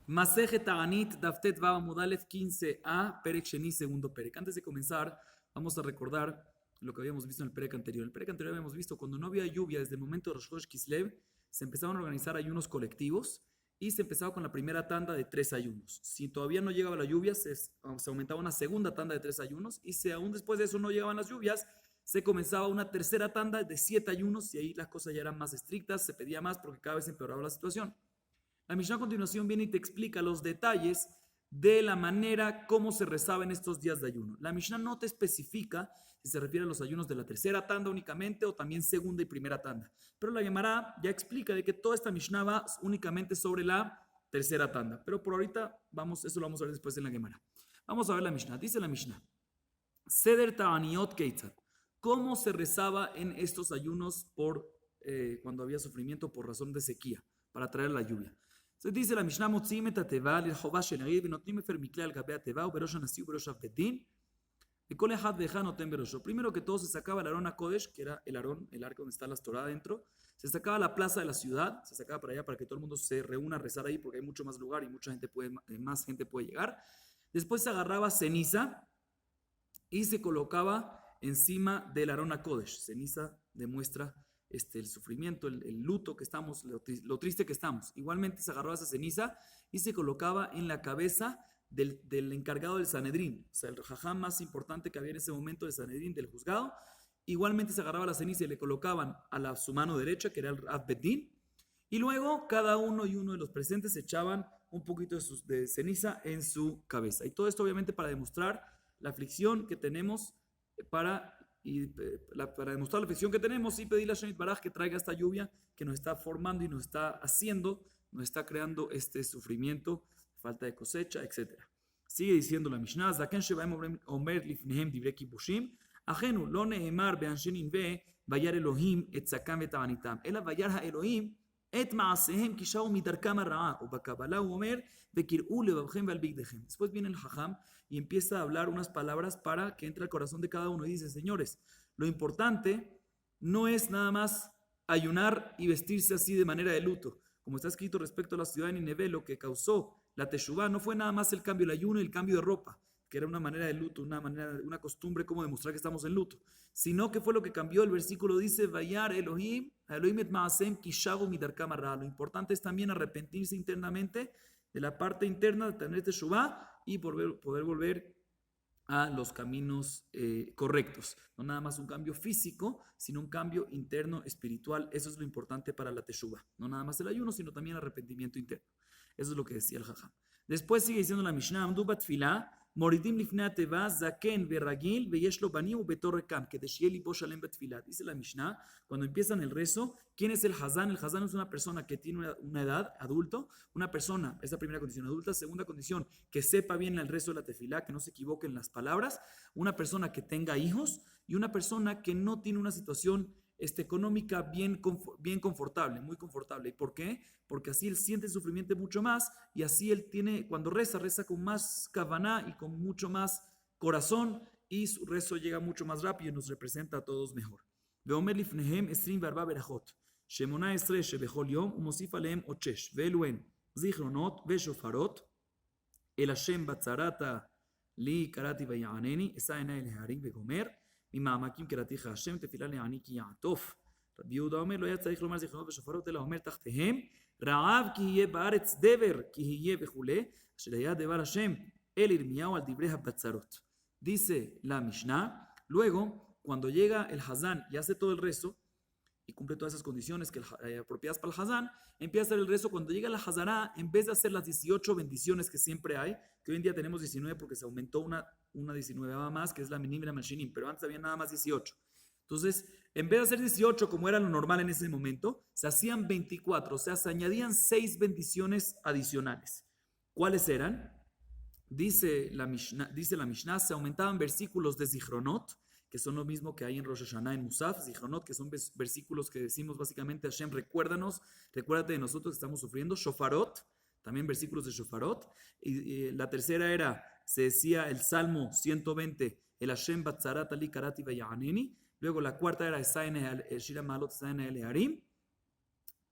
Maseje Ta'anit, Daftet Baba Mudalef 15a, Perek Sheni, segundo Perek. Antes de comenzar, vamos a recordar lo que habíamos visto en el Perek anterior. En el Perek anterior habíamos visto cuando no había lluvia, desde el momento de Rosh Chodesh Kislev, se empezaban a organizar ayunos colectivos y se empezaba con la primera tanda de 3 ayunos. Si todavía no llegaba la lluvia, se aumentaba una segunda tanda de 3 ayunos, y si aún después de eso no llegaban las lluvias, se comenzaba una tercera tanda de 7 ayunos, y ahí las cosas ya eran más estrictas, se pedía más porque cada vez empeoraba la situación. La Mishnah a continuación viene y te explica los detalles de la manera como se rezaba en estos días de ayuno. La Mishnah no te especifica si se refiere a los ayunos de la tercera tanda únicamente o también segunda y primera tanda. Pero la Gemara ya explica de que toda esta Mishnah va únicamente sobre la tercera tanda. Pero por ahorita eso lo vamos a ver después en la Gemara. Vamos a ver la Mishnah. Dice la Mishnah: Seder Ta'aniot Keitzad. ¿Cómo se rezaba en estos ayunos cuando había sufrimiento por razón de sequía, para traer la lluvia? Entonces dice la Mishnah: Motzim et hateva lilchova shel ariv venotnim efer mikle al gabe hateva uberosh hanasi uberosh avbedin vekol echad veja noten berosho. Primero que todo se sacaba el Arón HaKodesh, que era el Arón, el arca donde está la Torah adentro. Se sacaba a la plaza de la ciudad, se sacaba para allá para que todo el mundo se reúna a rezar ahí, porque hay mucho más lugar y más gente puede llegar. Después se agarraba ceniza y se colocaba encima del Arón HaKodesh. Ceniza demuestra el sufrimiento, el luto que estamos, lo triste que estamos. Igualmente se agarraba esa ceniza y se colocaba en la cabeza del encargado del Sanedrín, o sea, el jajam más importante que había en ese momento del Sanedrín, del juzgado. Igualmente se agarraba la ceniza y le colocaban su mano derecha, que era el Rav Bedín, y luego cada uno y uno de los presentes echaban un poquito de ceniza en su cabeza. Y todo esto obviamente para demostrar la aflicción que tenemos, para demostrar la aflicción que tenemos, y pedirle a Shemit Baraj que traiga esta lluvia que nos está formando y nos está creando este sufrimiento, falta de cosecha, etc. Sigue diciendo la Mishnah: Zaken shebaim omer lifnehem divrei kibushim, ajenu lo neemar be'anshe ninve vayar Elohim et zakam ve'tavanitam, ela vayar ha'Elohim et ma'asehem kishahu midarkam ha'ra'a, ubakabbalah hu omer ve'kir'u levavchem ve'albigdechem. Después viene el jajam y empieza a hablar unas palabras para que entre al corazón de cada uno, y dice: señores, lo importante no es nada más ayunar y vestirse así de manera de luto. Como está escrito respecto a la ciudad de Nineve, lo que causó la Teshuvá no fue nada más el cambio del ayuno y el cambio de ropa, que era una manera de luto, una costumbre como demostrar que estamos en luto, sino que fue lo que cambió. El versículo dice: Vayar Elohim et ma'asem kishavu midarkam ha'ra. Lo importante es también arrepentirse internamente de la parte interna, de tener Teshuvá y poder volver a los caminos correctos. No nada más un cambio físico, sino un cambio interno, espiritual. Eso es lo importante para la Teshuvá. No nada más el ayuno, sino también el arrepentimiento interno. Eso es lo que decía el jajam. Después sigue diciendo la Mishnah: Amdu batfila, moridim lifnei ateva, zaken veragil, veyesh lo banim ubetor rekam, kedeshiel libo shalem batfila. Dice la Mishnah, cuando empiezan el rezo, ¿quién es el hazán? El hazán es una persona que tiene una edad, adulto, una persona, es la primera condición, adulta. Segunda condición, que sepa bien el rezo de la tefilá, que no se equivoque en las palabras. Una persona que tenga hijos y una persona que no tiene una situación económica bien confortable, muy confortable. ¿Y por qué? Porque así él siente el sufrimiento mucho más, y así él cuando reza con más kavaná y con mucho más corazón, y su rezo llega mucho más rápido y nos representa a todos mejor. Veomer lifnehem esrim varba berajot, shemona esre shebechol yom, umosif alehem ochesh, ve'eluen zichronot ve'shofarot, el Hashem batzarata li karati vayaneni, esa ena el harim vegomer, ממעמקים קראתיך השם תפילה לעני כי יעטוף. רבי יהודה אומר: לא היה צריך לומר זיכרונות ושופרות, אלא אומר תחתיהם רעב כי יהיה בארץ דבר כי יהיה וכולי, אשר היה דבר השם אל ירמיהו על דברי הבצרות. Dice la Mishnah, luego cuando llega el Hazán y hace todo el rezo y cumple todas esas condiciones apropiadas para el Hazán, empieza a hacer el rezo. Cuando llega la Hazará, en vez de hacer las 18 bendiciones que siempre hay, que hoy en día tenemos 19 porque se aumentó una 19 más, que es la Minim y la Mashinim, pero antes había nada más 18. Entonces, en vez de hacer 18 como era lo normal en ese momento, se hacían 24, o sea, se añadían 6 bendiciones adicionales. ¿Cuáles eran? Dice la Mishnah, se aumentaban versículos de Zichronot, que son lo mismo que hay en Rosh Hashanah, en Musaf, Zichronot, que son versículos que decimos básicamente: Hashem, recuérdate de nosotros que estamos sufriendo. Shofarot, también versículos de Shofarot. Y la tercera se decía el Salmo 120, el Hashem batzarat ali karati vayaneni. Luego la cuarta era el Shira Malot Esaene el Harim,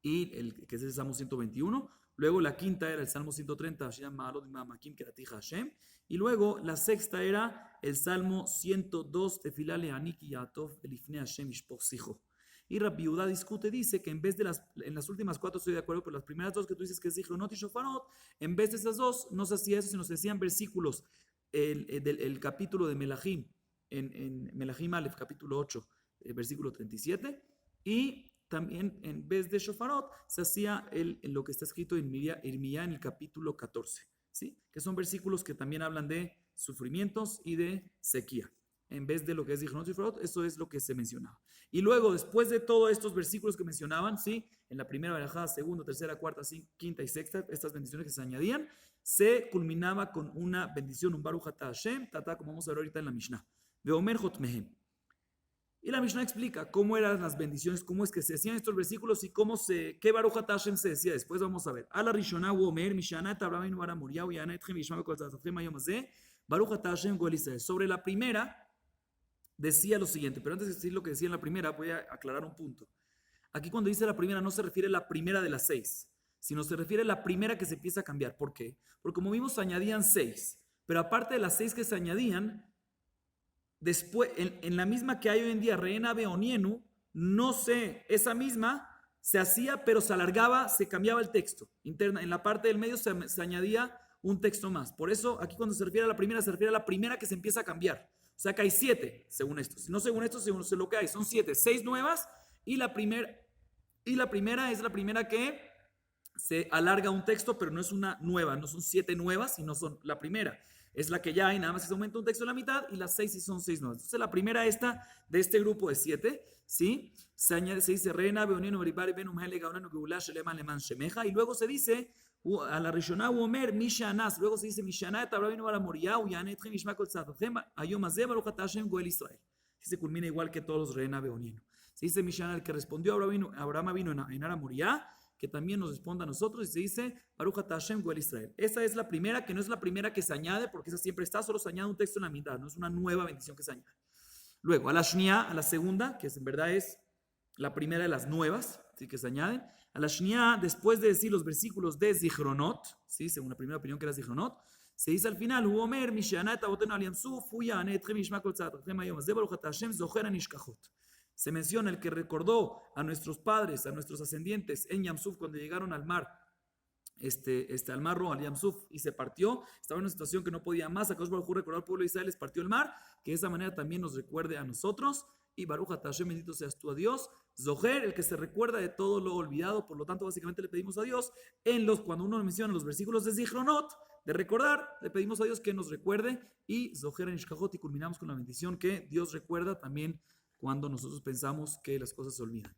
y que es el Salmo 121. Luego la quinta era el Salmo 130, y luego la sexta era el Salmo 102, Tefilale Aniki Yatov Elifne Hashem Ishpoch Sijo. Y Rabbi Yehuda discute, dice que en vez de en las últimas cuatro estoy de acuerdo, pero las primeras dos que tú dices que es Zichronot y Shofarot, en vez de esas dos no se hacía eso, sino se hacían versículos del capítulo de Melahim, en Melahim Aleph, capítulo 8, versículo 37, y también en vez de Shofarot se hacía lo que está escrito en Irmiyá en el capítulo 14, ¿sí? Que son versículos que también hablan de sufrimientos y de sequía. En vez de lo que es Zichronot y Shofarot, eso es lo que se mencionaba. Y luego, después de todos estos versículos que mencionaban, ¿sí? En la primera verajá, segunda, tercera, cuarta, quinta y sexta, estas bendiciones que se añadían, se culminaba con una bendición, un Baruch Atah Hashem, tata, como vamos a ver ahorita en la Mishnah. De Omer Jotmehem. Y la Mishnah explica cómo eran las bendiciones, cómo es que se hacían estos versículos y qué Baruch Atah Hashem se decía. Después vamos a ver. A la Rishonah Omer, Mishanat Abraham Bara Moriah, Yanetchem Yishma Bekolzatachem Hayom Hazeh, Baruch Atah Hashem Goel Israel. Sobre la primera decía lo siguiente, pero antes de decir lo que decía en la primera, voy a aclarar un punto. Aquí cuando dice la primera no se refiere a la primera de las 6, sino se refiere a la primera que se empieza a cambiar. ¿Por qué? Porque como vimos se añadían 6, pero aparte de las 6 que se añadían, después, en la misma que hay hoy en día, Reena Beonienu, no sé, esa misma se hacía, pero se alargaba, se cambiaba el texto. En la parte del medio se añadía un texto más. Por eso, aquí cuando se refiere a la primera, se refiere a la primera que se empieza a cambiar. O sea que hay 7, según esto. Si no según esto, según lo que hay, son 7, 6 nuevas, y la primera es la primera que se alarga un texto, pero no es una nueva, no son 7 nuevas, sino son la primera. Es la que ya hay, nada más que se aumenta un texto en la mitad, y las 6 sí son 6 nuevas. Entonces la primera esta, de este grupo de 7, ¿sí? Se dice, Reena, Beonino, Beribari, Benum, Hele, Gaunano, Geulá, Sheleman, Leman, Shemeja, y luego se dice, a la Rishonah Omer, Mishanas, luego se dice, Mishanat, Abraham, Bara Moriah, Yanetchem, Yishma, Kolzatochem, Hayom Hazeh, Baruch Atah Hashem, Goel Israel. Así se culmina igual que todos los Reena, Beonino. Se dice Mishanat, el que respondió a Abraham vino en Ara Moriah, que también nos responda a nosotros, y se dice Baruch Atah Hashem Goel Israel. Esa es la primera, que no es la primera que se añade, porque esa siempre está, solo se añade un texto en la mitad, no es una nueva bendición que se añade. Luego, a la Shnia, a la segunda, que en verdad es la primera de las nuevas, ¿sí? Que se añaden. A la Shnia, después de decir los versículos de Zichronot, ¿sí? Según la primera opinión que era Zichronot, se dice al final, Uomer, Mishanat, Abotenu al Yamsuf, Huya, Anetchem, Yishma, Kolzatochem, Hayom Hazeh, Baruch Atah Hashem, Zocher Anishkachot. Se menciona el que recordó a nuestros padres, a nuestros ascendientes en Yamsuf cuando llegaron al mar, al mar Rojo, al Yamsuf, y se partió. Estaba en una situación que no podía más. Akadosh Baruj Hu recordó al pueblo de Israel, les partió el mar. Que de esa manera también nos recuerde a nosotros. Y Baruch Atah Hashem, bendito seas tú a Dios. Zoher, el que se recuerda de todo lo olvidado. Por lo tanto, básicamente le pedimos a Dios, cuando uno menciona los versículos de Zichronot, de recordar, le pedimos a Dios que nos recuerde. Y Zoher en Ishkajot, y culminamos con la bendición que Dios recuerda también cuando nosotros pensamos que las cosas se olvidan.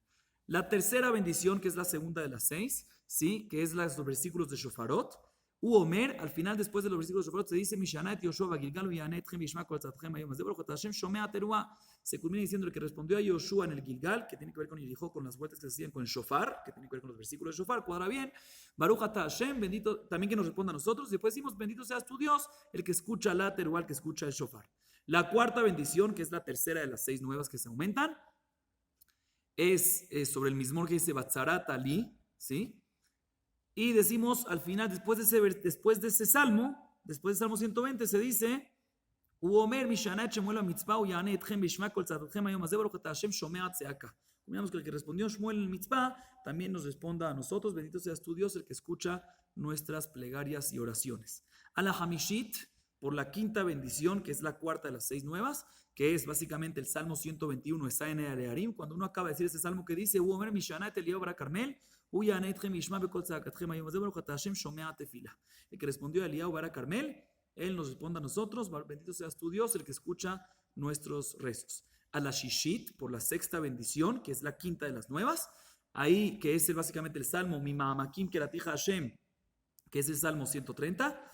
La tercera bendición, que es la segunda de las 6, ¿sí? Que es los versículos de Shofarot. Omer, al final, después de los versículos de Shofarot, se dice, Mishanat Yoshua Gilgal Yanetchem Yishma Kolzatchem Hayom Hazeh Baruch Atah Hashem Shomea Teruah. Se culmina diciendo el que respondió a Yoshua en el Gilgal, que tiene que ver con Yerijo, con las vueltas que se hacían con el Shofar, que tiene que ver con los versículos de Shofar, cuadra bien. Baruch Atah Hashem, bendito, también que nos responda a nosotros. Y después decimos, bendito seas tu Dios, el que escucha la Teruah, el que escucha el Shofar. La cuarta bendición, que es la tercera de las 6 nuevas que se aumentan, es sobre el mismo que dice Batzarat Ali, ¿sí? Y decimos al final, después de ese salmo, después del salmo 120, se dice, Uomer Mishanat Shemuel Mitzvah Uyane Etchem Bishma Kol Tzadotchem Hayom Hazeh Baruch Atah Hashem Shomea Tzeaka. Miramos que el que respondió Shmuel en el Mitzvah también nos responda a nosotros, bendito seas tu Dios, el que escucha nuestras plegarias y oraciones. A la Hamishit, por la quinta bendición, que es la cuarta de las 6 nuevas, que es básicamente el Salmo 121, Esaen Arearim, cuando uno acaba de decir ese salmo que dice, Uomer Mishanat Eliyahu Bara Carmel, Uyanetchem Yishma Bekol Tzedakatchem Hayom Hazeh Baruch Atah Hashem Shomea Tefila. El que respondió a Eliyahu Bara Carmel, él nos responde a nosotros, bendito seas tu Dios, el que escucha nuestros rezos. A la Shishit, por la sexta bendición, que es la quinta de las nuevas, ahí que es básicamente el Salmo Mimamakim Keratija Hashem, que es el Salmo 130.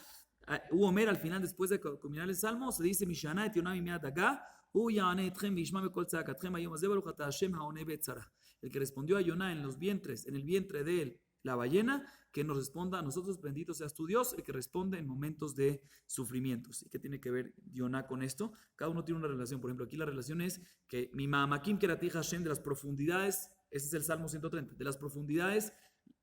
Uomer, al final, después de culminar el Salmo, se dice, Mishana et Yonah mimea daga, Uyane etchem vishma bekol tzedakatchem hayom hazeh baruch atah Hashem haone betzara. El que respondió a Yonah en el vientre de la ballena, que nos responda a nosotros, bendito seas tu Dios, el que responde en momentos de sufrimientos. ¿Y qué tiene que ver Yonah con esto? Cada uno tiene una relación. Por ejemplo, aquí la relación es que mi mamakim keratij Hashem, de las profundidades, ese es el Salmo 130, de las profundidades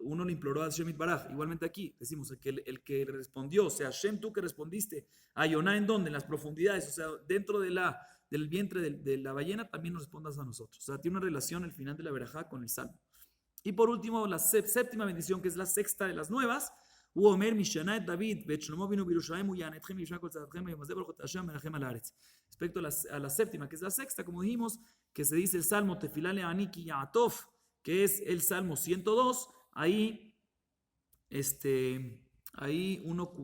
uno le imploró a Hashem Baraj. Igualmente aquí decimos el que respondió, o sea, Hashem, tú que respondiste a Yoná, ¿en dónde? En las profundidades, o sea, dentro del vientre de la ballena, también nos respondas a nosotros. O sea, tiene una relación el final de la verajá con el salmo. Y por último, la séptima bendición, que es la sexta de las nuevas. David, respecto a la séptima, que es la sexta, como dijimos, que se dice el salmo Tefilale Aniki Yaatov, que es el salmo 102. Ahí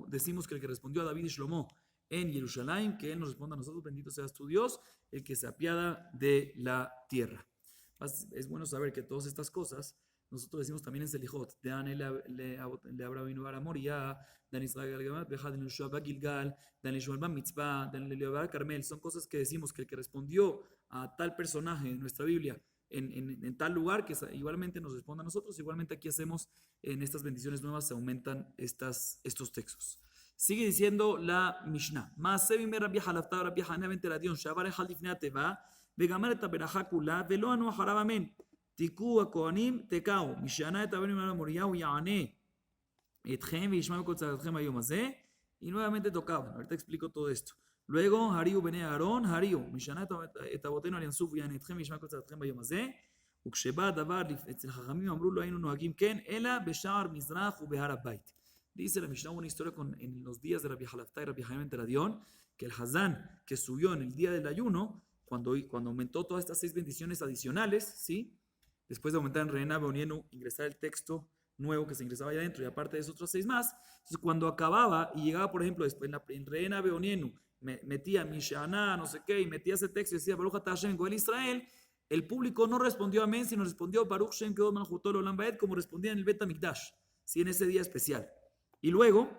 decimos que el que respondió a David y Shlomo en Jerusalén, que él nos responda a nosotros, bendito seas tu Dios, el que se apiada de la tierra. Es bueno saber que todas estas cosas nosotros decimos también en Selijot, de Anel le Abraham Bar Moria, Dan Israel Gamat, Dan Yoshua Gilgal, Dan Yoshua Mitzvah, Dan Leobar Carmel, son cosas que decimos que el que respondió a tal personaje en nuestra Biblia en tal lugar, que igualmente nos responda a nosotros, igualmente aquí hacemos en estas bendiciones nuevas, se aumentan estos textos. Sigue diciendo la Mishnah, Maasevi me Rabbi Halafta, Rabbi Hanea ben Teradion, Shabar Echal Difnei Ateva, Vegamer et Haberajá Kula, Velo Anu Aharav Amen. תיקו הכהנים תקעו, מי שענה את אבינו על המוריהו יענה אתכם וישמע בכל צעקתכם היום הזה, y nuevamente tocaban. Ahorita explico todo esto. Luego, הריעו בני אהרון, הריעו, מי שענה את אבותינו על ינסוף ויענה אתכם וישמע בכל צעקתכם ביום הזה, וכשבא הדבר אצל חכמים אמרו לא היינו נוהגים כן, אלא בשער מזרח ובהר הבית. Dice la Mishnah una historia en los días de Rabbi Halafta y Rabbi Hanea ben Teradion, que el Hazán que subió en el día del ayuno, cuando aumentó todas estas 6 bendiciones adicionales, ¿sí? Después de aumentar en Reena Beonienu, ingresar el texto nuevo que se ingresaba allá adentro y aparte de esos otros 6 más. Entonces, cuando acababa y llegaba, por ejemplo, después en Reena Beonienu, metía Mishana, no sé qué, y metía ese texto y decía Baruch atah Hashem Goel Israel, el público no respondió amén, sino respondió Baruch Shem Kedod Malchuto Leolam Vaed, como respondía en el Bet HaMikdash, ¿sí? En ese día especial. Y luego,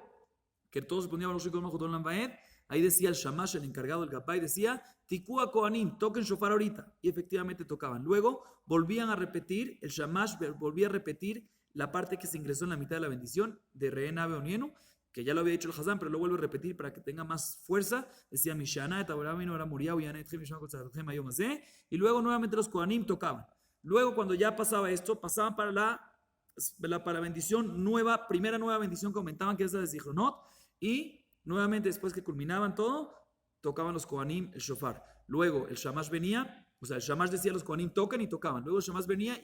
que todos respondían Baruch Shem Kedod Malchuto Leolam Vaed, ahí decía el Shamash, el encargado del Gabay, decía Tikua Kohanim, toquen shofar ahorita. Y efectivamente tocaban. Luego volvían a repetir, el Shamash volvía a repetir la parte que se ingresó en la mitad de la bendición de Reena Beonienu, que ya lo había dicho el Hazán, pero lo vuelvo a repetir para que tenga más fuerza. Decía Mishana, Taborabino, era Muriau, Yanet, Mishana, Kotzatem, Ayomazé. Y luego nuevamente los Kohanim tocaban. Luego, cuando ya pasaba esto, pasaban para la bendición nueva, primera nueva bendición que aumentaban, que es la de Zichronot. Y nuevamente, después que culminaban todo, tocaban los Kohanim el shofar. Luego el Shamash venía, o sea, el Shamash decía los Kohanim tocan y tocaban. Luego el Shamash venía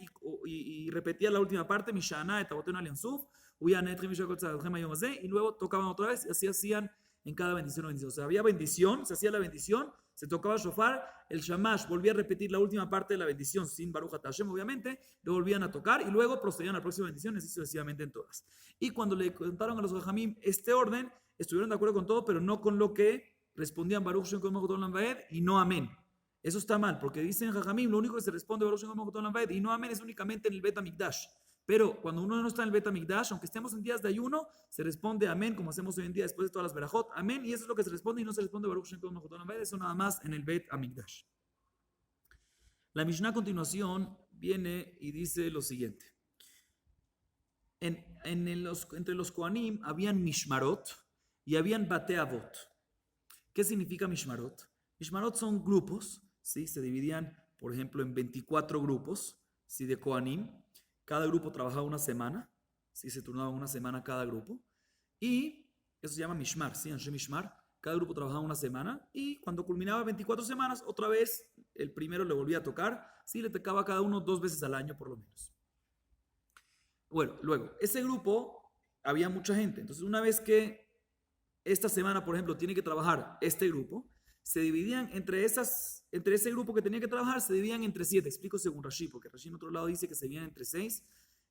y repetía la última parte, Mishana, Etabotenu al Yansuf, y luego tocaban otra vez y así hacían en cada bendición o bendición. O sea, había bendición, se hacía la bendición, se tocaba el shofar, el Shamash volvía a repetir la última parte de la bendición sin Baruch atah Hashem, obviamente, lo volvían a tocar y luego procedían a la próxima bendición, así sucesivamente en todas. Y cuando le contaron a los Jajamim este orden, estuvieron de acuerdo con todo, pero no con lo que respondían Baruch Shem Kedod Malchuto Leolam Vaed y no amén. Eso está mal, porque dicen Jajamim, lo único que se responde Baruch Shem Kedod Malchuto Leolam Vaed y no amén es únicamente en el Bet HaMikdash. Pero cuando uno no está en el Bet HaMikdash, aunque estemos en días de ayuno, se responde amén, como hacemos hoy en día después de todas las verajot, amén, y eso es lo que se responde y no se responde Baruch Shem Kedod Malchuto Leolam Vaed, eso nada más en el Bet HaMikdash. La Mishnah a continuación viene y dice lo siguiente. Entre los Kohanim habían Mishmarot y habían Batei Avot. ¿Qué significa Mishmarot? Mishmarot son grupos, ¿sí? Se dividían, por ejemplo, en 24 grupos, ¿sí? De Kohanim. Cada grupo trabajaba una semana, ¿sí? Se turnaban una semana cada grupo. Y eso se llama Mishmar, ¿sí? Anshe Mishmar. Cada grupo trabajaba una semana y cuando culminaba 24 semanas, otra vez el primero le volvía a tocar, ¿sí? Le tocaba a cada uno 2 veces al año por lo menos. Bueno, luego, ese grupo había mucha gente. Entonces, una vez que esta semana, por ejemplo, tiene que trabajar este grupo, se dividían entre ese grupo que tenía que trabajar, se dividían entre 7. Explico según Rashi, porque Rashi en otro lado dice que se dividían entre 6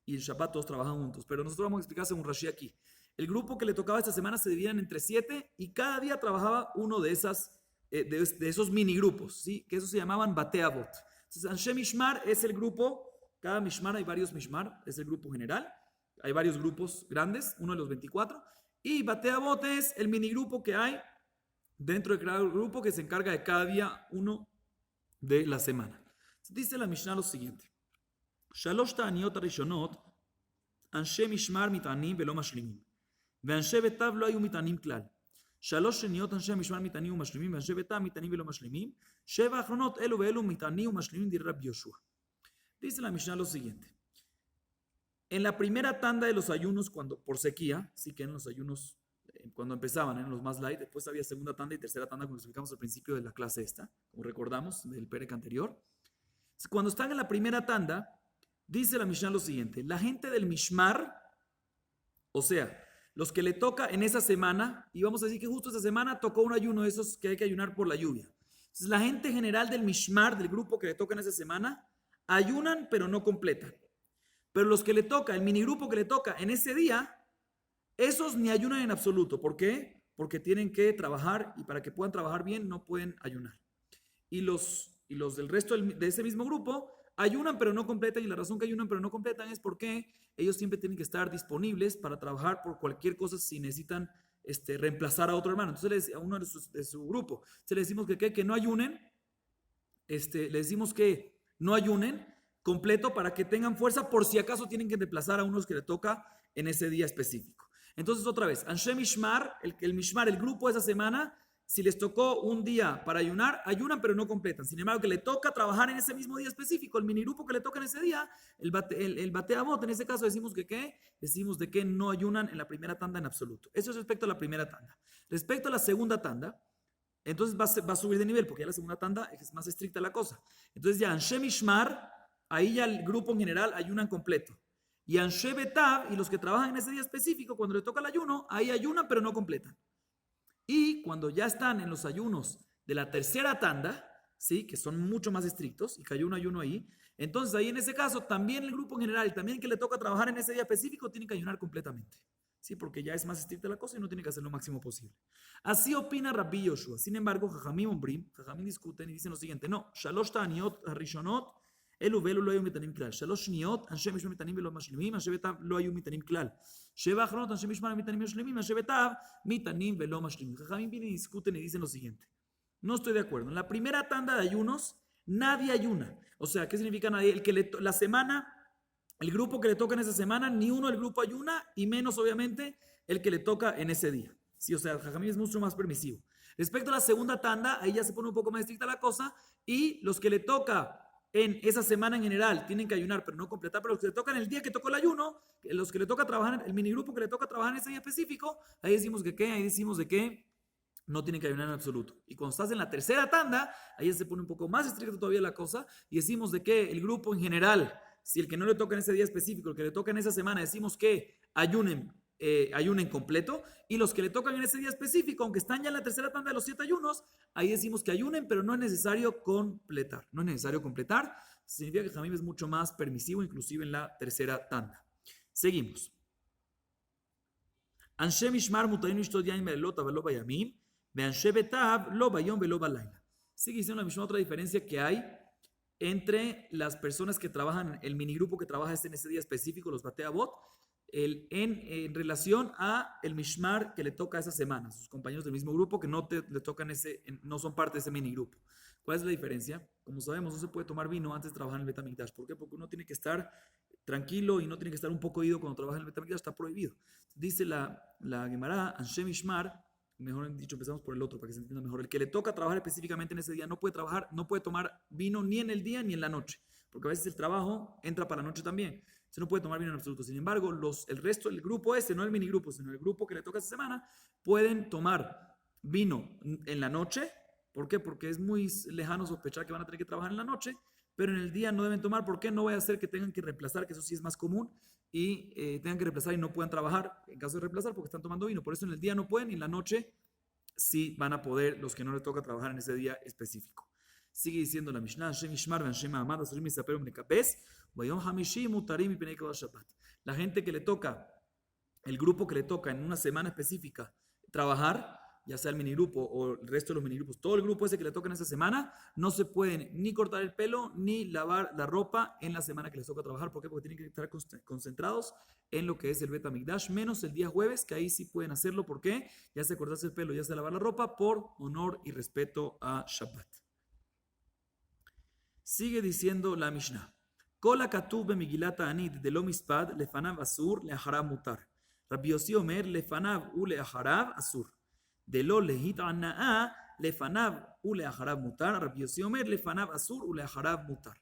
y el Shabbat todos trabajan juntos. Pero nosotros vamos a explicar según Rashi aquí. El grupo que le tocaba esta semana se dividían entre 7 y cada día trabajaba uno de esos mini grupos, ¿sí? Que esos se llamaban Batei Avot. Entonces, Anshe Mishmar es el grupo, cada Mishmar hay varios Mishmar, es el grupo general. Hay varios grupos grandes, uno de los 24. Y Batei Avot es el minigrupo que hay dentro de cada grupo que se encarga de cada día uno de la semana. Dice la Mishnah lo siguiente. Shalosh ta'aniyot harishonot, anshe mishmar mit'anim velo mashlimim. ואנשי ביתיו לא היו מתענים כלל. 3 שניות אנשי המשמר מתענים ומשלימים, ואנשי ביתיו מתענים ולא משלימים. 7 האחרונות אלו ואלו מתענים ומשלימים דירי רבי יהושע. Dice la Mishnah lo siguiente. en la primera tanda de los ayunos, cuando por sequía, sí que en los ayunos, cuando empezaban, eran los más light, después había segunda tanda y tercera tanda, como explicamos al principio de la clase esta, como recordamos del Perec anterior. Cuando están en la primera tanda, dice la Mishnah lo siguiente: la gente del Mishmar, o sea, los que le toca en esa semana, y vamos a decir que justo esa semana tocó un ayuno de esos que hay que ayunar por la lluvia. Entonces, la gente general del Mishmar, del grupo que le toca en esa semana, ayunan pero no completan. Pero los que le toca, el minigrupo que le toca en ese día, esos ni ayunan en absoluto. ¿Por qué? Porque tienen que trabajar y para que puedan trabajar bien no pueden ayunar. Y los del resto de ese mismo grupo ayunan pero no completan, y la razón que ayunan pero no completan es porque ellos siempre tienen que estar disponibles para trabajar por cualquier cosa si necesitan reemplazar a otro hermano. Entonces a uno de su grupo le decimos que no ayunen, le decimos que no ayunen completo para que tengan fuerza por si acaso tienen que reemplazar a unos que le toca en ese día específico. Entonces otra vez, Anshe Mishmar, el Mishmar, el grupo de esa semana, si les tocó un día para ayunar, ayunan pero no completan. Sin embargo, que le toca trabajar en ese mismo día específico, el minigrupo que le toca en ese día, el bateabot, en ese caso decimos que ¿qué? Decimos de que no ayunan en la primera tanda en absoluto. Eso es respecto a la primera tanda. Respecto a la segunda tanda, entonces va a subir de nivel, porque ya la segunda tanda es más estricta la cosa. Entonces ya Anshe Mishmar, ahí ya el grupo en general ayunan completo. Y Anshe Betav, y los que trabajan en ese día específico, cuando le toca el ayuno, ahí ayunan pero no completan. Y cuando ya están en los ayunos de la tercera tanda, ¿sí? Que son mucho más estrictos, y cayó un ayuno ahí, entonces ahí en ese caso también el grupo en general, y también que le toca trabajar en ese día específico, tiene que ayunar completamente. ¿Sí? Porque ya es más estricta la cosa y no tiene que hacer lo máximo posible. Así opina Rabbi Yoshua. Sin embargo, Jajamim Ombrim, Jajamim discuten y dicen lo siguiente: no, Shalosh Ta'aniot Rishonot, Elu velu lo hayu mitanim klal. Shalosh Shniot, Anshe Mishmar mitanim velo mashlimim, Anshe Betav lo hayu mitanim klal. Sheva Achronot, Anshe Mishmar mitanim mashlimim, Anshe Betav mitanim velo mashlimim. Jajamim vienen y discuten y dicen lo siguiente: no estoy de acuerdo. En la primera tanda de ayunos, nadie ayuna. O sea, ¿qué significa nadie? La semana, el grupo que le toca en esa semana, ni uno del grupo ayuna, y menos obviamente el que le toca en ese día. Sí, o sea, Jajamim es mucho más permisivo. Respecto a la segunda tanda, ahí ya se pone un poco más estricta la cosa, y los que le toca en esa semana en general tienen que ayunar pero no completar, pero los que le tocan el día que tocó el ayuno, los que le toca trabajar, el minigrupo que le toca trabajar en ese día específico, ahí decimos que ¿qué? Ahí decimos de que no tienen que ayunar en absoluto. Y cuando estás en la tercera tanda, ahí se pone un poco más estricto todavía la cosa, y decimos de que el grupo en general, si el que no le toca en ese día específico, el que le toca en esa semana, decimos que ayunen completo, y los que le tocan en ese día específico, aunque están ya en la tercera tanda de los 7 ayunos, ahí decimos que ayunen, pero no es necesario completar. No es necesario completar. Significa que Jamim es mucho más permisivo, inclusive en la tercera tanda. Seguimos. Anshe Mishmar mutarim lishtot yain melot velo bayamim, ve'anshe betav lo bayom velo balayla. Sigue diciendo la misma otra diferencia que hay entre las personas que trabajan, el minigrupo que trabaja en ese día específico, los bateabot, en relación a el mishmar que le toca esa semana, sus compañeros del mismo grupo que no le tocan no son parte de ese minigrupo. ¿Cuál es la diferencia? Como sabemos, no se puede tomar vino antes de trabajar en el Betamikdash. ¿Por qué? Porque uno tiene que estar tranquilo y no tiene que estar un poco ido cuando trabaja en el Betamikdash, está prohibido. Dice la Gemara, Anshe Mishmar, mejor dicho, empezamos por el otro para que se entienda mejor. El que le toca trabajar específicamente en ese día no puede trabajar, no puede tomar vino ni en el día ni en la noche, porque a veces el trabajo entra para la noche también. Se no puede tomar vino en absoluto. Sin embargo, el resto, el grupo no el minigrupo, sino el grupo que le toca esa semana, pueden tomar vino en la noche. ¿Por qué? Porque es muy lejano sospechar que van a tener que trabajar en la noche, pero en el día no deben tomar. ¿Por qué? No vaya a ser que tengan que reemplazar, que eso sí es más común, y tengan que reemplazar y no puedan trabajar en caso de reemplazar porque están tomando vino. Por eso en el día no pueden y en la noche sí van a poder los que no les toca trabajar en ese día específico. Sigue diciendo la Mishnah, la gente que le toca, el grupo que le toca en una semana específica trabajar, ya sea el minigrupo o el resto de los minigrupos, todo el grupo ese que le toca en esa semana, no se pueden ni cortar el pelo ni lavar la ropa en la semana que les toca trabajar. ¿Por qué? Porque tienen que estar concentrados en lo que es el Bet HaMikdash, menos el día jueves, que ahí sí pueden hacerlo. ¿Por qué? Ya sea cortarse el pelo, ya sea lavar la ropa, por honor y respeto a Shabbat. Sigue diciendo la Mishnah. Kola katuv b'Megilat Ta'anit de lo mispad lefanav asur le'acharav mutar. Rabbi Yossi omer lefanav u le'acharav asur. De lo lehit anna'a lefanav u le'acharav mutar. Rabbi Yossi omer lefanav asur u le'acharav mutar.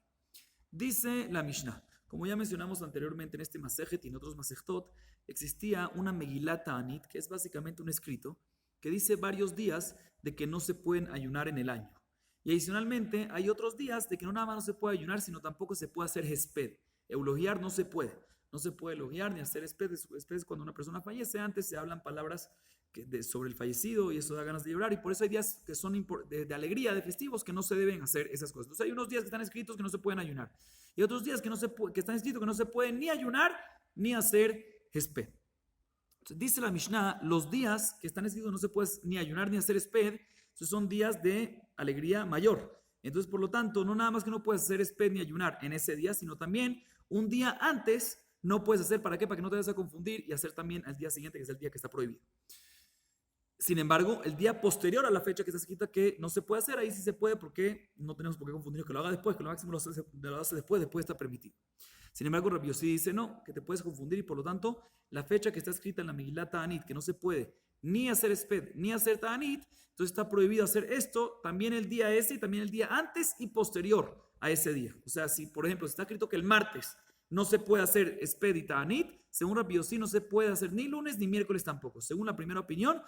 Dice la Mishnah. Como ya mencionamos anteriormente en este Masejet y en otros Masejtot, existía una Megilá Ta'anit, que es básicamente un escrito que dice varios días de que no se pueden ayunar en el año. Y adicionalmente hay otros días de que no nada más no se puede ayunar, sino tampoco se puede hacer Hesped. Eulogiar no se puede. No se puede elogiar ni hacer Hesped. Hesped es cuando una persona fallece. Antes se hablan palabras sobre el fallecido y eso da ganas de llorar. Y por eso hay días que son de alegría, de festivos, que no se deben hacer esas cosas. Entonces hay unos días que están escritos que no se pueden ayunar. Y otros días que están escritos que no se pueden ni ayunar ni hacer Hesped. Entonces, dice la Mishnah, los días que están escritos no se puede ni ayunar ni hacer Hesped, esos son días de alegría mayor. Entonces, por lo tanto, no nada más que no puedes hacer Hesped ni ayunar en ese día, sino también un día antes no puedes hacer. ¿Para qué? Para que no te vayas a confundir y hacer también al día siguiente, que es el día que está prohibido. Sin embargo, el día posterior a la fecha que está escrita que no se puede hacer, ahí sí se puede porque no tenemos por qué confundir que lo haga después, que lo máximo lo hace después está permitido. Sin embargo, Rabbi Yossi dice no, que te puedes confundir y por lo tanto, la fecha que está escrita en la Megilá Ta'anit, que no se puede ni hacer Hesped ni hacer Ta'anit, entonces está prohibido hacer esto también el día ese y también el día antes y posterior a ese día. O sea, si por ejemplo está escrito que el martes no se puede hacer Hesped y Ta'anit, según Rabbi Yossi no se puede hacer ni lunes ni miércoles tampoco. Según la primera opinión,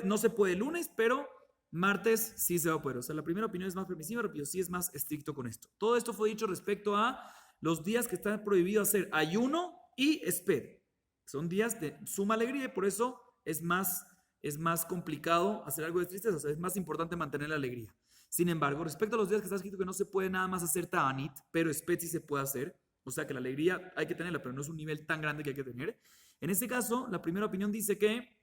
no se puede lunes, pero martes sí se va a poder. O sea, la primera opinión es más permisiva, Rabbi Yossi es más estricto con esto. Todo esto fue dicho respecto a los días que está prohibido hacer ayuno y Hesped. Son días de suma alegría y por eso es más complicado hacer algo de tristeza. O sea, es más importante mantener la alegría. Sin embargo, respecto a los días que está escrito que no se puede nada más hacer Ta'anit, pero Hesped sí se puede hacer. O sea que la alegría hay que tenerla, pero no es un nivel tan grande que hay que tener. En este caso, la primera opinión dice que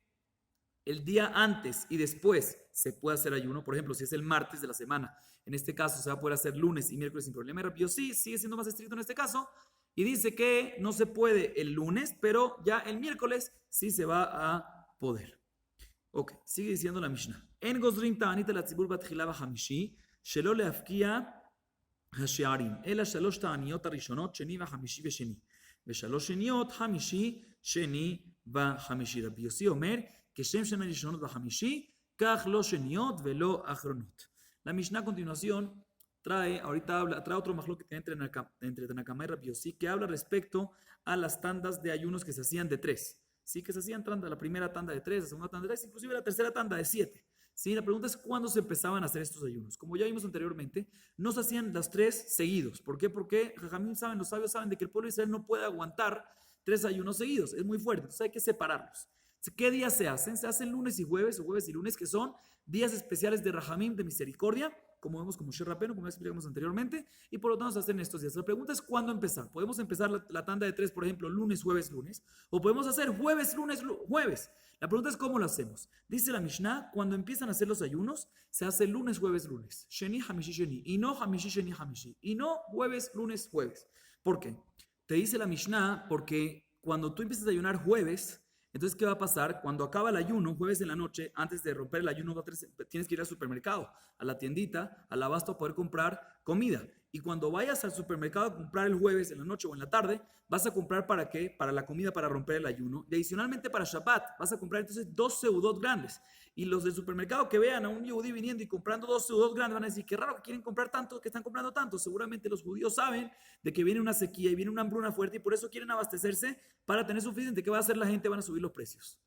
el día antes y después se puede hacer ayuno. Por ejemplo, si es el martes de la semana, en este caso se va a poder hacer lunes y miércoles sin problema. Rabbi Yossi sigue siendo más estricto en este caso y dice que no se puede el lunes, pero ya el miércoles sí se va a poder. Ok, sigue diciendo la Mishnah. En Gozrim Ta'anit al-Tzibur batchila b'chamishi, shelo leafkia השערים, אלא שלוש תעניות הראשונות, שני וחמישי ושני, ושלוש שניות, חמישי, שני וחמישי. רבי יוסי אומר, כשם שני ראשונות וחמישי, כך לא שניות ולא אחרונות. La Mishnah a continuación trae otro mahloket entre Tanakama y Rabbi Yossi que habla respecto a las tandas de ayunos que se hacían de 3. Sí, que se hacían la primera tanda de 3, la segunda tanda de 3, inclusive la tercera tanda de 7. Sí, la pregunta es cuándo se empezaban a hacer estos ayunos. Como ya vimos anteriormente, no se hacían las 3 seguidos. ¿Por qué? Porque los sabios saben de que el pueblo de Israel no puede aguantar 3 ayunos seguidos. Es muy fuerte, entonces hay que separarlos. ¿Qué días se hacen? Se hacen lunes y jueves, o jueves y lunes, que son días especiales de Rahamim, de misericordia, como vemos como Moshe Rabbeinu, como ya explicamos anteriormente, y por lo tanto se hacen estos días. La pregunta es cuándo empezar. Podemos empezar la tanda de 3, por ejemplo, lunes, jueves, lunes, o podemos hacer jueves, lunes, jueves. La pregunta es cómo lo hacemos. Dice la Mishnah, cuando empiezan a hacer los ayunos, se hace lunes, jueves, lunes. Sheni, hamishi, sheni. Y no hamishi, sheni, hamishi. Y no jueves, lunes, jueves. ¿Por qué? Te dice la Mishnah porque cuando tú empiezas a ayunar jueves, entonces, ¿qué va a pasar? Cuando acaba el ayuno, jueves en la noche, antes de romper el ayuno, tienes que ir al supermercado, a la tiendita, al abasto a poder comprar comida. Y cuando vayas al supermercado a comprar el jueves en la noche o en la tarde, vas a comprar ¿para qué? Para la comida, para romper el ayuno. Y adicionalmente para Shabbat, vas a comprar entonces 2 seudot grandes. Y los del supermercado que vean a un yehudí viniendo y comprando 2 seudot grandes van a decir, qué raro que quieren comprar tanto, que están comprando tanto. Seguramente los judíos saben de que viene una sequía y viene una hambruna fuerte y por eso quieren abastecerse para tener suficiente. ¿Qué va a hacer la gente? Van a subir los precios.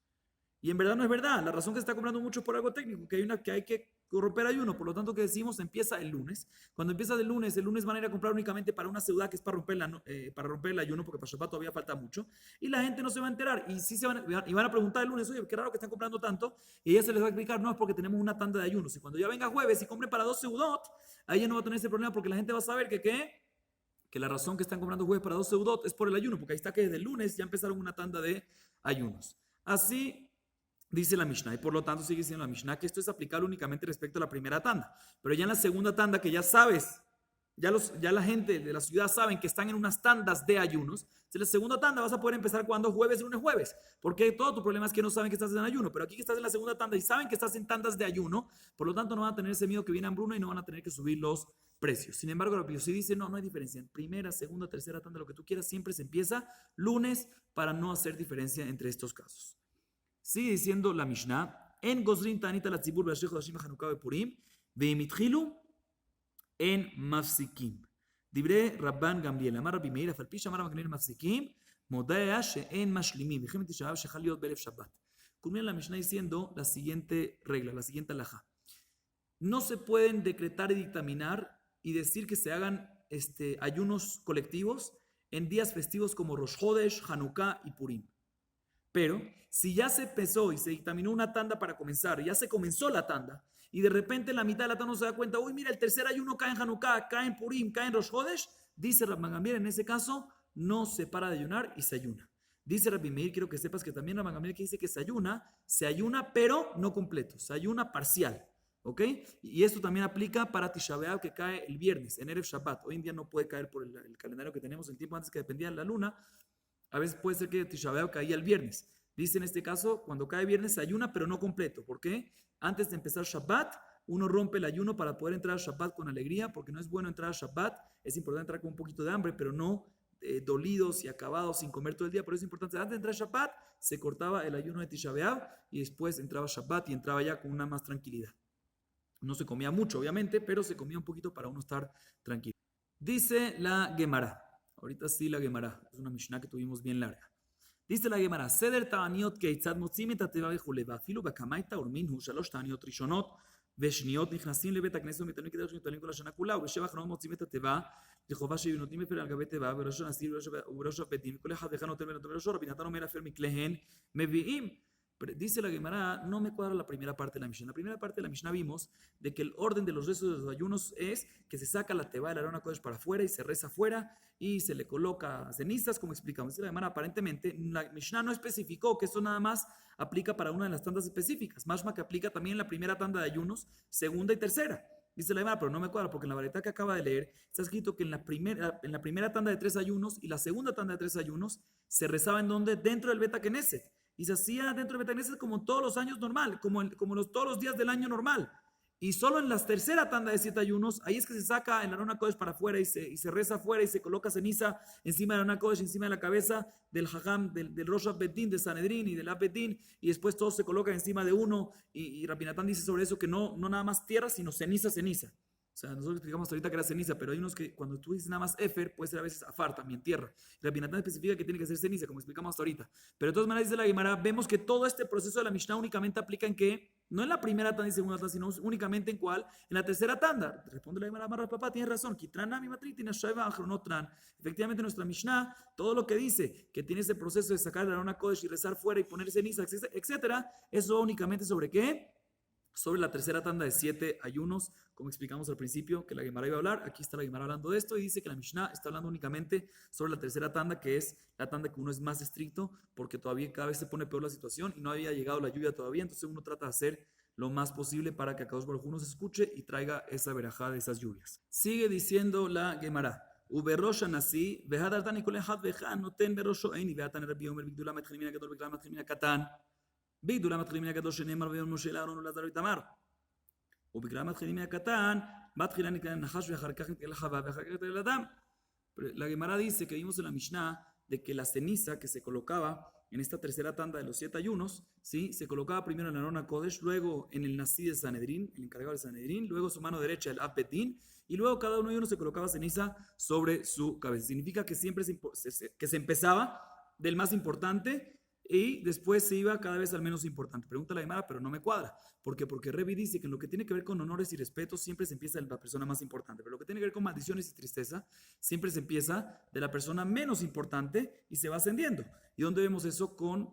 Y en verdad no es verdad. La razón que se está comprando mucho es por algo técnico, que hay que romper ayuno. Por lo tanto, que decimos, empieza el lunes. Cuando empieza el lunes van a ir a comprar únicamente para una seudá que es para romper el ayuno, porque para Shabbat todavía falta mucho. Y la gente no se va a enterar. Y sí van a preguntar el lunes, oye, qué raro que están comprando tanto. Y ella se les va a explicar, no, es porque tenemos una tanda de ayunos. Y cuando ya venga jueves y compren para 2 seudot, ahí ya no va a tener ese problema porque la gente va a saber que la razón que están comprando jueves para 2 seudot es por el ayuno, porque ahí está que desde el lunes ya empezaron una tanda de ayunos. Así dice la Mishnah, y por lo tanto sigue diciendo la Mishnah que esto es aplicable únicamente respecto a la primera tanda. Pero ya en la segunda tanda, que ya sabes, ya la gente de la ciudad saben que están en unas tandas de ayunos, en la segunda tanda vas a poder empezar cuando jueves, lunes, jueves. Porque todo tu problema es que no saben que estás en ayuno, pero aquí que estás en la segunda tanda y saben que estás en tandas de ayuno, por lo tanto no van a tener ese miedo que viene hambruna y no van a tener que subir los precios. Sin embargo, Rabbi Yossi dice, no hay diferencia. En primera, segunda, tercera tanda, lo que tú quieras, siempre se empieza lunes para no hacer diferencia entre estos casos. Sigue diciendo la Mishnah, en Gozrin Tanita la Tzibur Be'ashech Hodashim Hanukkah Bepurim, Ve'im Itchilu en Mafsikim. Dibre Rabban Gamliel, Amar Rabbi Meir, Afal Pisha, Amar Rabban Gamliel Mafsikim, Modea She'en Mashlimim, V'chem Tisha B'Av Shechal Liot Be'erev Shabbat. Culmina la Mishnah diciendo la siguiente regla, la siguiente alajá. No se pueden decretar y dictaminar y decir que se hagan ayunos colectivos en días festivos como Rosh Hodesh, Hanukkah y Purim. Pero si ya se empezó y se dictaminó una tanda para comenzar, ya se comenzó la tanda, y de repente en la mitad de la tanda uno se da cuenta, uy, mira, el tercer ayuno cae en Hanukkah, cae en Purim, cae en Rosh Hodesh, dice Rabban Gamliel, en ese caso no se para de ayunar y se ayuna. Dice Rabbi Meir, quiero que sepas que también Rabban Gamliel que dice que se ayuna pero no completo, se ayuna parcial. ¿Ok? Y esto también aplica para Tisha B'Av que cae el viernes, en Erev Shabbat. Hoy en día no puede caer por el calendario que tenemos, el tiempo antes que dependía de la luna. A veces puede ser que Tisha B'Av caía el viernes. Dice en este caso, cuando cae viernes se ayuna, pero no completo. ¿Por qué? Antes de empezar Shabbat, uno rompe el ayuno para poder entrar a Shabbat con alegría, porque no es bueno entrar a Shabbat. Es importante entrar con un poquito de hambre, pero no dolidos y acabados sin comer todo el día. Por eso es importante, antes de entrar a Shabbat, se cortaba el ayuno de Tisha B'Av y después entraba Shabbat y entraba ya con una más tranquilidad. No se comía mucho, obviamente, pero se comía un poquito para uno estar tranquilo. Dice la Gemara. Ahorita sí la Gemara. Es una Mishnah que tuvimos bien larga. Dice la Gemara. Seder ta'aniot keitzad motzim et hateva vechule ואפילו בקמייתא אורמין הוא 3 תעניות ראשונות ושניות נכנסים לבית הכנסת ומתעלים כדרך שמתעלים כל השנה כולה ובשבע האחרונות מוצאים את התיבה לחובה שיהיו נותנים מפר על גבי תיבה ובראש הנשיא ובראש הבית דין וכל אחד ואחד נותן ונותן בראשו רבי נתן אומר אפר מכליהן מביאים. Dice la Gemara, no me cuadra la primera parte de la Mishnah. En la primera parte de la Mishnah vimos de que el orden de los rezos de los ayunos es que se saca la teba de la Arona Kodesh para afuera y se reza afuera y se le coloca cenizas, como explicamos. Dice la Gemara, aparentemente la Mishnah no especificó que esto nada más aplica para una de las tandas específicas. Mashma que aplica también en la primera tanda de ayunos, segunda y tercera. Dice la Gemara, pero no me cuadra porque en la vareta que acaba de leer está escrito que en la primera tanda de 3 ayunos y la segunda tanda de 3 ayunos se rezaba en donde? Dentro del Beta Knesset. Y se hacía dentro de Beta Knesset como todos los años normal, todos los días del año normal. Y solo en la tercera tanda de 7 ayunos, ahí es que se saca el Arona Kodesh para afuera y se reza afuera y se coloca ceniza encima del Arona Kodesh, encima de la cabeza del Hagam, del Rosh Betin, de Sanedrín y del Betin, y después todo se coloca encima de uno. Y Rabbi Natán dice sobre eso que no nada más tierra, sino ceniza. O sea, nosotros explicamos ahorita que era ceniza, pero hay unos que cuando tú dices nada más Efer, puede ser a veces Afar también, tierra. Rabbi Natán especifica que tiene que ser ceniza, como explicamos hasta ahorita. Pero de todas maneras dice la Gemara, vemos que todo este proceso de la Mishnah únicamente aplica en que, no en la primera tanda y segunda tanda, sino únicamente en cuál, en la tercera tanda. Responde la Gemara, Marra papá, tienes razón. Efectivamente nuestra Mishnah, todo lo que dice que tiene ese proceso de sacar el Arona Kodesh y rezar fuera y poner ceniza, etcétera, eso únicamente sobre qué? Sobre la tercera tanda de 7 ayunos, como explicamos al principio, que la Gemara iba a hablar. Aquí está la Gemara hablando de esto y dice que la Mishnah está hablando únicamente sobre la tercera tanda, que es la tanda que uno es más estricto, porque todavía cada vez se pone peor la situación y no había llegado la lluvia todavía, entonces uno trata de hacer lo más posible para que Akadosh Baruj Hu nos escuche y traiga esa verajá de esas lluvias. Sigue diciendo la Gemara. ובראש הנשיא, והדרתני כל אחד ואחד נותן בראשו עיני, ואתן רבי אומר בגדולה מתחילים מן הגדול ובגדולה מתחילים מן הקטן. בגדולה מתחילים מן הגדול שנאמר ויום משה לאהרון ולעזר ואיתמר. ובגדולה מתחילים מן הקטן, בתחילה נתקלה נחש ואחר כך נתקלה חווה ואחר כך נתקלה אדם. La Gemara dice que vimos en la Mishnah de que la ceniza que se colocaba en esta tercera tanda de los 7 ayunos, ¿sí? Se colocaba primero en el Arona Kodesh, luego en el Nasi de Sanedrín, el encargado de Sanedrín, luego su mano derecha el Betin, y luego cada uno de ellos se colocaba ceniza sobre su cabeza. Significa que siempre se empezaba del más importante y después se iba cada vez al menos importante. Pregunta la Gemara, pero no me cuadra. ¿Por qué? Porque Revi dice que en lo que tiene que ver con honores y respetos siempre se empieza de la persona más importante, pero lo que tiene que ver con maldiciones y tristeza siempre se empieza de la persona menos importante y se va ascendiendo. ¿Y dónde vemos eso? Con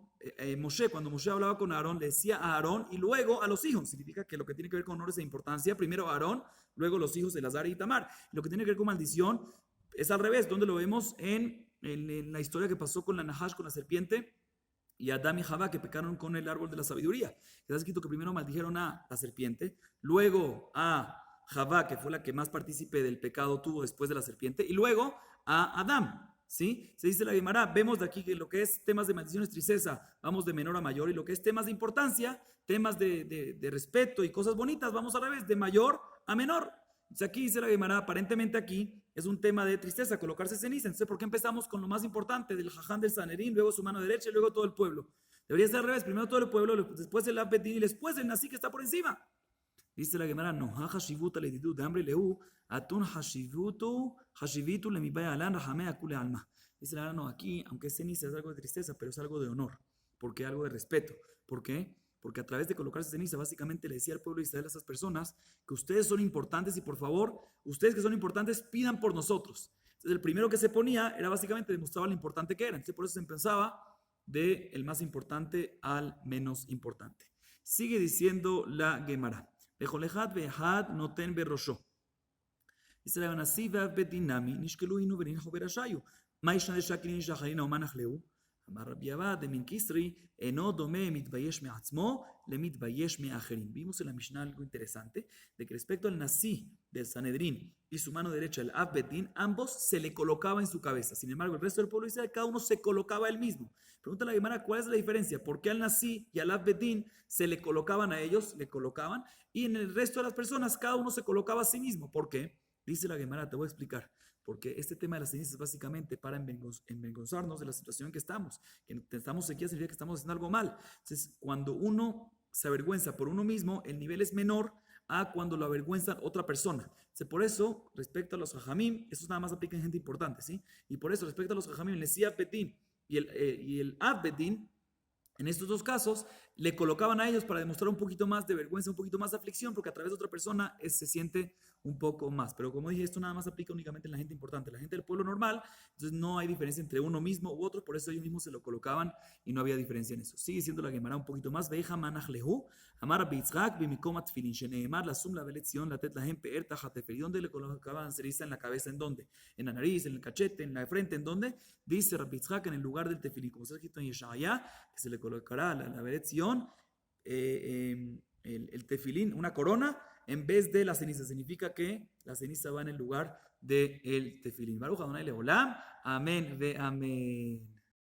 Moshe. Cuando Moshe hablaba con Aarón, le decía a Aarón y luego a los hijos. Significa que lo que tiene que ver con honores e importancia, primero Aarón, luego los hijos de Elazar y Itamar. Lo que tiene que ver con maldición es al revés. ¿Dónde lo vemos? En la historia que pasó con la Nahash, con la serpiente, y Adán y Jabá, que pecaron con el árbol de la sabiduría. Está escrito que primero maldijeron a la serpiente, luego a Jabá, que fue la que más partícipe del pecado tuvo después de la serpiente, y luego a Adán. ¿Sí? Se dice la Gemara, vemos de aquí que lo que es temas de maldiciones, tristeza, vamos de menor a mayor, y lo que es temas de importancia, temas de respeto y cosas bonitas, vamos al revés, de mayor a menor. Entonces aquí dice la Gemara, aparentemente aquí es un tema de tristeza, colocarse ceniza. Entonces, ¿por qué empezamos con lo más importante del Jaján del Sanedrín, luego su mano derecha y luego todo el pueblo? Debería ser al revés, primero todo el pueblo, después el Betin y después el Nasi que está por encima. Dice la Gemara, no, ha hashivuta le didu de hambre lehu, atun hashivitu le mibaya alan rahamea kule alma. Dice la Gemara, no, aquí, aunque es ceniza, es algo de tristeza, pero es algo de honor, porque algo de respeto. ¿Por qué? Porque a través de colocarse ceniza, básicamente le decía al pueblo de Israel a esas personas que ustedes son importantes y por favor, ustedes que son importantes, pidan por nosotros. Entonces, el primero que se ponía era básicamente demostraba lo importante que era. Entonces, por eso se empezaba de el más importante al menos importante. Sigue diciendo la Gemara. Bejolejat behad noten berosho. Dice la Gemara, si ve'av bedinami, nishkelu inu v'ninhu berashayu. Ma'ishna de shakirin shaharina o manachleu. אמר רבי עבד דמין קיסרי, אינו דומה מתבייש מעצמו למתבייש מאחרים. Vimos en la Mishnah algo interesante, de que respecto al Nasi del Sanedrín y su mano derecha, el Av Bedín, ambos se le colocaba en su cabeza. Sin embargo, el resto del pueblo de Israel, cada uno se colocaba él mismo. Pregunta la Gemara, ¿cuál es la diferencia? ¿Por qué al Nasi y al Av Bedín se le colocaban a ellos, le colocaban, y en el resto de las personas, cada uno se colocaba a sí mismo? ¿Por qué? Dice la Gemara, te voy a explicar. Porque este tema de las cenizas es básicamente para envergonzarnos de la situación en que estamos. Que estamos sequía significa que estamos haciendo algo mal. Entonces, cuando uno se avergüenza por uno mismo, el nivel es menor a cuando lo avergüenza otra persona. Entonces, por eso, respecto a los hajamim, eso nada más aplica en gente importante, ¿sí? Y por eso, respecto a los hajamim, el Nesías Betín y el Av Bedín, en estos dos casos, le colocaban a ellos para demostrar un poquito más de vergüenza, un poquito más de aflicción, porque a través de otra persona se siente un poco más. Pero como dije, esto nada más aplica únicamente en la gente importante. La gente del pueblo normal, entonces no hay diferencia entre uno mismo u otro, por eso ellos mismos se lo colocaban y no había diferencia en eso. Sigue siendo la Gemara un poquito más. Veja manach lehu, amar bitzrak bimikomat filin, sheneemar la sum la veletzion la tet lahem peer tajateferi. ¿Dónde le colocaban ceriza? En la cabeza, ¿en dónde? En la nariz, en el cachete, en la frente, ¿en dónde? Dice Rabbi Yitzhak, en el lugar del tefilín, como está escrito en Yeshaya, que se le colocará la veletzion, el tefilín, una corona, en vez de la ceniza. Significa que la ceniza va en el lugar del tefilín. Baruch Adonai Leolam. Amén ve amén.